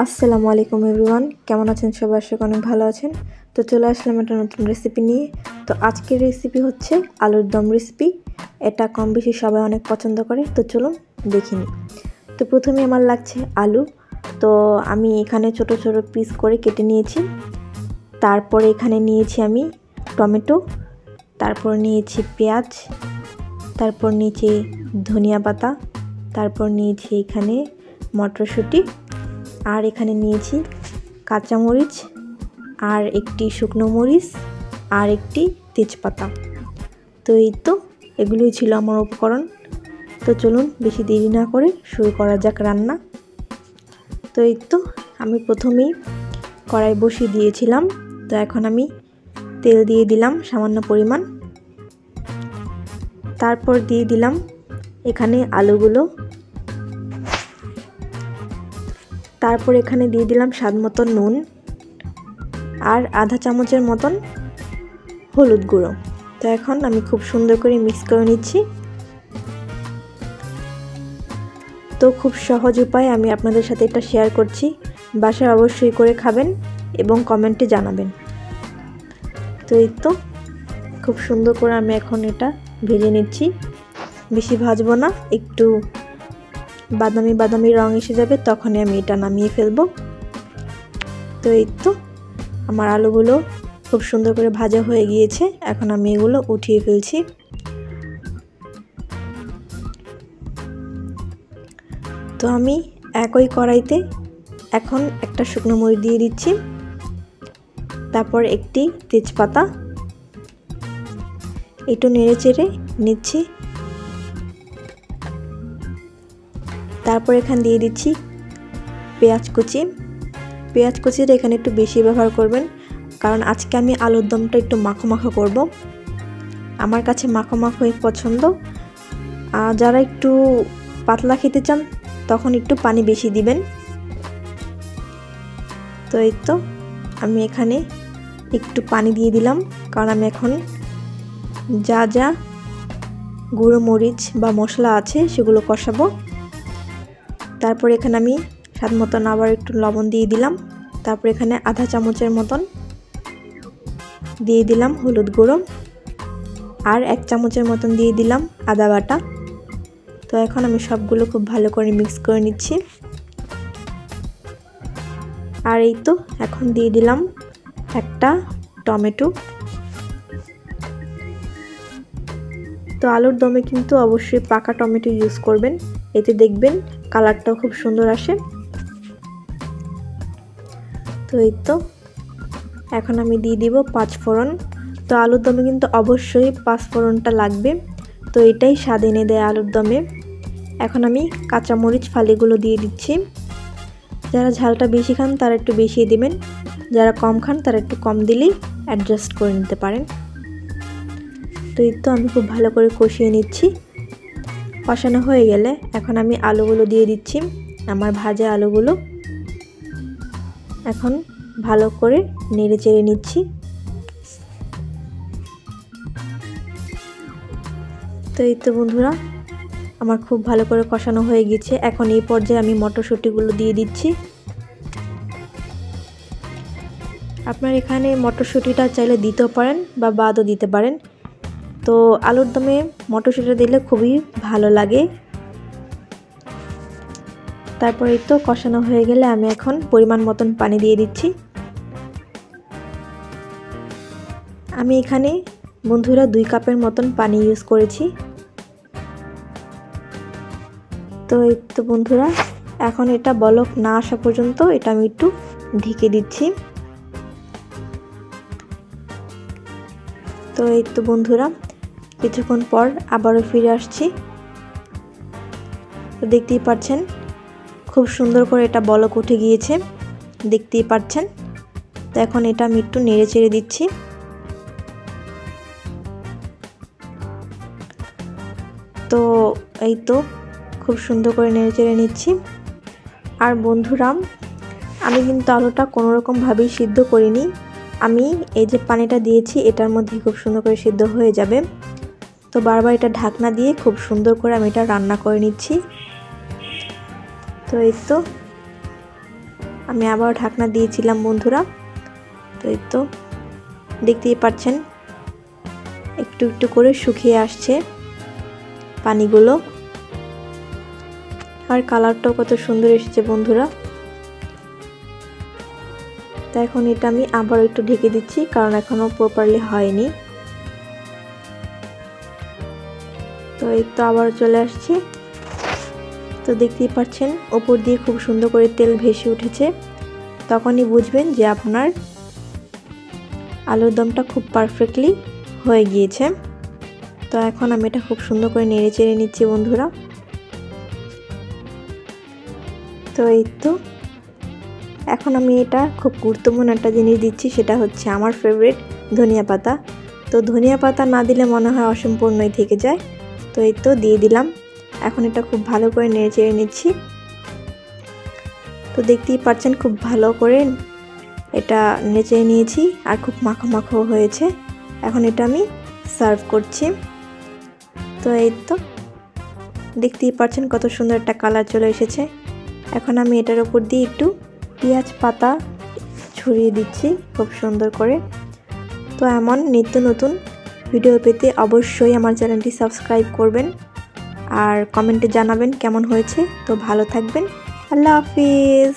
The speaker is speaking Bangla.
আসসালামু আলাইকুম এভরিওয়ান, কেমন আছেন সবাই? আশা করি অনেক ভালো আছেন। তো চলে আসলাম একটা নতুন রেসিপি নিয়ে। তো আজকের রেসিপি হচ্ছে আলুর দম রেসিপি। এটা কম বেশি সবাই অনেক পছন্দ করে। তো চলুন দেখি নিই। তো প্রথমে আমার লাগছে আলু। তো আমি এখানে ছোট ছোট পিস করে কেটে নিয়েছি। তারপরে এখানে নিয়েছি আমি টমেটো, তারপর নিয়েছি পেঁয়াজ, তারপর নিয়েছি ধনিয়া পাতা, তারপর নিয়েছি এখানে মটরশুঁটি, আর এখানে নিয়েছি কাঁচামরিচ, আর একটি শুকনো মরিচ, আর একটি তেজপাতা। তো এই তো এগুলোই ছিল আমার উপকরণ। তো চলুন বেশি দেরি না করে শুরু করা যাক রান্না। তো এই তো আমি প্রথমেই কড়াই বসিয়ে দিয়েছিলাম। তো এখন আমি তেল দিয়ে দিলাম সামান্য পরিমাণ। তারপর দিয়ে দিলাম এখানে আলুগুলো। তারপর এখানে দিয়ে দিলাম স্বাদ মতো নুন, আর আধা চামচের মতন হলুদ গুঁড়ো। তো এখন আমি খুব সুন্দর করে মিক্স করে নিচ্ছি। তো খুব সহজ উপায় আমি আপনাদের সাথে এটা শেয়ার করছি। বাসায় অবশ্যই করে খাবেন এবং কমেন্টে জানাবেন। তো এই তো খুব সুন্দর করে আমি এখন এটা ভেজে নিচ্ছি। বেশি ভাজবো না, একটু বাদামি বাদামি রং এসে যাবে তখনই আমি এটা নামিয়ে ফেলবো। তো এই তো আমার আলুগুলো খুব সুন্দর করে ভাজা হয়ে গিয়েছে। এখন আমি এগুলো উঠিয়ে ফেলছি। তো আমি একই কড়াইতে এখন একটা শুকনো মরিচ দিয়ে দিচ্ছি, তারপর একটি তেজপাতা, একটু নেড়ে চেড়ে নিচ্ছি। তারপর এখানে দিয়ে দিচ্ছি পেঁয়াজ কুচি। পেঁয়াজ কুচিটা এখানে একটু বেশি ব্যবহার করবেন, কারণ আজকে আমি আলুর দমটা একটু মাখো মাখো করব। আমার কাছে মাখো মাখোই পছন্দ। যারা একটু পাতলা খেতে চান তখন একটু পানি বেশি দিবেন। তো এই তো আমি এখানে একটু পানি দিয়ে দিলাম, কারণ আমি এখন যা যা গুঁড়ো মরিচ বা মশলা আছে সেগুলো কষাবো। তারপর এখানে আমি স্বাদ মতন আবার একটু লবণ দিয়ে দিলাম। তারপর এখানে আধা চামচের মতন দিয়ে দিলাম হলুদ গুঁড়ো, আর 1 চামচের মতন দিয়ে দিলাম আদা বাটা। তো এখন আমি সবগুলো খুব ভালো করে মিক্স করে নিচ্ছি। আর এই তো এখন দিয়ে দিলাম একটা টমেটো। তো আলুর দমে কিন্তু অবশ্যই পাকা টমেটো ইউজ করবেন, এতে দেখবেন কালারটাও খুব সুন্দর আসে। তো এই তো এখন আমি দিয়ে দিব 5 ফোড়ন। তো আলুর দমে কিন্তু অবশ্যই 5 ফোড়নটা লাগবে, তো এটাই স্বাদ এনে দেয় আলুর দমে। এখন আমি কাঁচামরিচ ফালিগুলো দিয়ে দিচ্ছি। যারা ঝালটা বেশি খান তারা একটু বেশি দিবেন, যারা কম খান তারা একটু কম দিলেই অ্যাডজাস্ট করে নিতে পারেন। তো এই তো আমি খুব ভালো করে কষিয়ে নিচ্ছি। কষানো হয়ে গেলে এখন আমি আলুগুলো দিয়ে দিচ্ছি, আমার ভাজা আলুগুলো। এখন ভালো করে নেড়ে চেড়ে নিচ্ছি। তো এই তো বন্ধুরা আমার খুব ভালো করে কষানো হয়ে গেছে। এখন এই পর্যায়ে আমি মটরশুঁটিগুলো দিয়ে দিচ্ছি। আপনার এখানে মটরশুঁটিটা চাইলে দিতেও পারেন বা বাদও দিতে পারেন। তো আলুর দমে মটরশুঁটিটা দিলে খুবই ভালো লাগে। তারপর এই তো কষানো হয়ে গেলে আমি এখন পরিমাণ মতন পানি দিয়ে দিচ্ছি। আমি এখানে বন্ধুরা 2 কাপের মতন পানি ইউজ করেছি। তো এই তো বন্ধুরা এখন এটা বলক না আসা পর্যন্ত এটা আমি একটু ঢেকে দিচ্ছি। তো এই তো বন্ধুরা কিছুক্ষণ পর আবারও ফিরে আসছি। তো দেখতেই পাচ্ছেন খুব সুন্দর করে এটা বলক উঠে গিয়েছে, দেখতেই পাচ্ছেন। তো এখন এটা আমি একটু নেড়ে চেড়ে দিচ্ছি। তো এই তো খুব সুন্দর করে নেড়ে চেড়ে নিচ্ছি। আর বন্ধুরা আমি কিন্তু আলুটা কোনোরকমভাবেই সিদ্ধ করিনি, আমি এই যে পানিটা দিয়েছি এটার মধ্যে খুব সুন্দর করে সিদ্ধ হয়ে যাবে। তো বারবার এটা ঢাকনা দিয়ে খুব সুন্দর করে আমি এটা রান্না করে নিচ্ছি। তো এই তো আমি আবার ঢাকনা দিয়েছিলাম বন্ধুরা। তো এই তো দেখতেই পাচ্ছেন একটু একটু করে শুকিয়ে আসছে পানিগুলো, আর কালারটাও কত সুন্দর এসেছে বন্ধুরা। তো এখন এটা আমি আবার একটু ঢেকে দিচ্ছি, কারণ এখনো প্রপারলি হয়নি। তো এই তো আবার চলে আসছি। তো দেখতেই পাচ্ছেন উপর দিয়ে খুব সুন্দর করে তেল ভেসে উঠেছে, তখনই বুঝবেন যে আপনার আলুর দমটা খুব পারফেক্টলি হয়ে গিয়েছে। তো এখন আমি এটা খুব সুন্দর করে নেড়ে চেড়ে নিচ্ছি বন্ধুরা। তো এই তো এখন আমি এটা খুব গুরুত্বপূর্ণ একটা জিনিস দিচ্ছি, সেটা হচ্ছে আমার ফেভারিট ধনিয়া পাতা। তো ধনিয়া পাতা না দিলে মনে হয় অসম্পূর্ণই থেকে যায়। তো এই তো দিয়ে দিলাম। এখন এটা খুব ভালো করে নেড়ে চেড়ে নিচ্ছি। তো দেখতেই পাচ্ছেন খুব ভালো করে এটা নেড়ে চেড়ে নিয়েছি, আর খুব মাখো মাখো হয়েছে। এখন এটা আমি সার্ভ করছি। তো এই তো দেখতেই পাচ্ছেন কত সুন্দর একটা কালার চলে এসেছে। এখন আমি এটার উপর দিয়ে একটু পেঁয়াজ পাতা ছড়িয়ে দিচ্ছি খুব সুন্দর করে। তো এমন নিত্য নতুন ভিডিও পেতে অবশ্যই আমার চ্যানেলটি সাবস্ক্রাইব করবেন, আর কমেন্টে জানাবেন কেমন হয়েছে। তো ভালো থাকবেন, আল্লাহ হাফিজ।